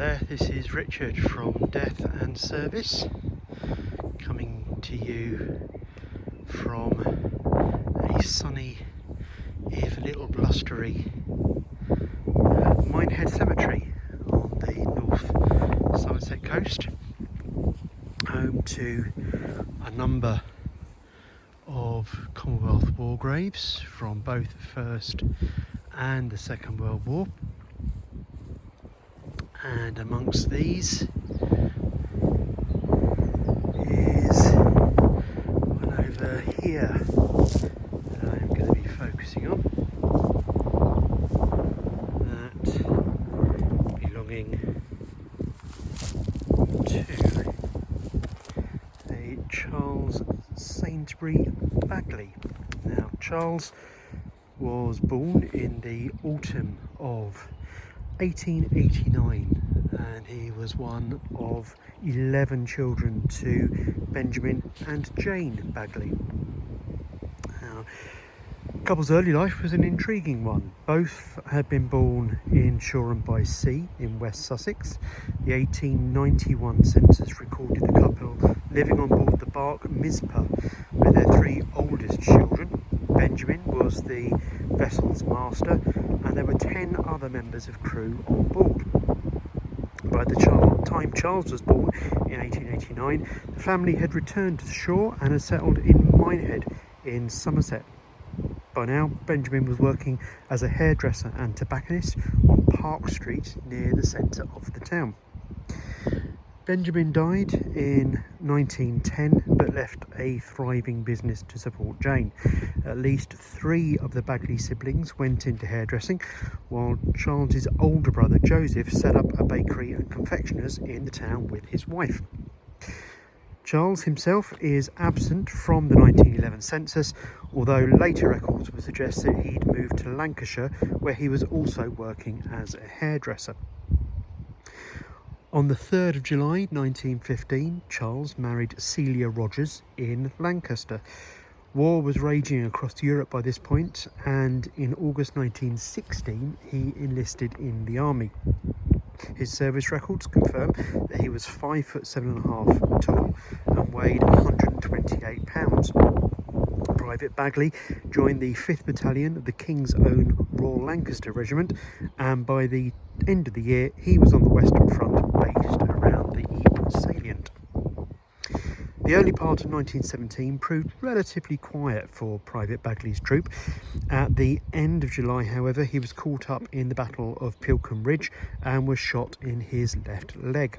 there, this is Richard from Death and Service, coming to you from a sunny, if a little blustery, Minehead Cemetery on the North Somerset coast, home to a number of Commonwealth war graves from both the First and the Second World War. And amongst these is one over here that I'm going to be focusing on, that belonging to a Charles Sainsbury Bagley. Now, Charles was born in the autumn of 1889, and he was one of 11 children to Benjamin and Jane Bagley. Now, the couple's early life was an intriguing one. Both had been born in Shoreham by Sea in West Sussex. The 1891 census recorded the couple living on board the bark Mizpah with their three oldest children. Benjamin was the vessel's master, and there were 10 other members of crew on board. By the time Charles was born in 1889, the family had returned to shore and had settled in Minehead in Somerset. By now, Benjamin was working as a hairdresser and tobacconist on Park Street near the centre of the town. Benjamin died in 1910, but left a thriving business to support Jane. At least 3 of the Bagley siblings went into hairdressing, while Charles's older brother Joseph set up a bakery and confectioners in the town with his wife. Charles himself is absent from the 1911 census, although later records would suggest that he'd moved to Lancashire, where he was also working as a hairdresser. On the 3rd of July 1915, Charles married Celia Rogers in Lancaster. War was raging across Europe by this point, and in August 1916 he enlisted in the army. His service records confirm that he was 5'7.5" tall and weighed 128 pounds. Private Bagley joined the 5th Battalion of the King's Own Royal Lancaster Regiment, and by the end of the year he was on the Western Front, based around the Ypres salient. The early part of 1917 proved relatively quiet for Private Bagley's troop. At the end of July, however, he was caught up in the Battle of Pilcombe Ridge and was shot in his left leg.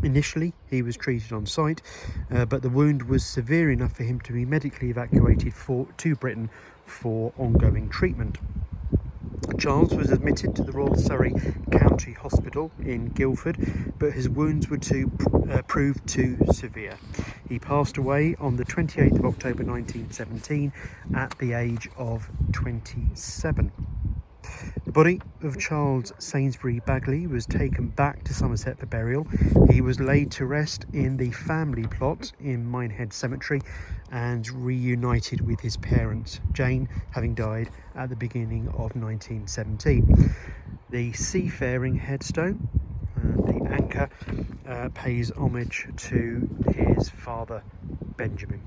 Initially, he was treated on site, but the wound was severe enough for him to be medically evacuated to Britain for ongoing treatment. Charles was admitted to the Royal Surrey County Hospital in Guildford, but his wounds were proved too severe. He passed away on the 28th of October 1917 at the age of 27. The body of Charles Sainsbury Bagley was taken back to Somerset for burial. He was laid to rest in the family plot in Minehead Cemetery and reunited with his parents, Jane having died at the beginning of 1917. The seafaring headstone, the anchor, pays homage to his father, Benjamin.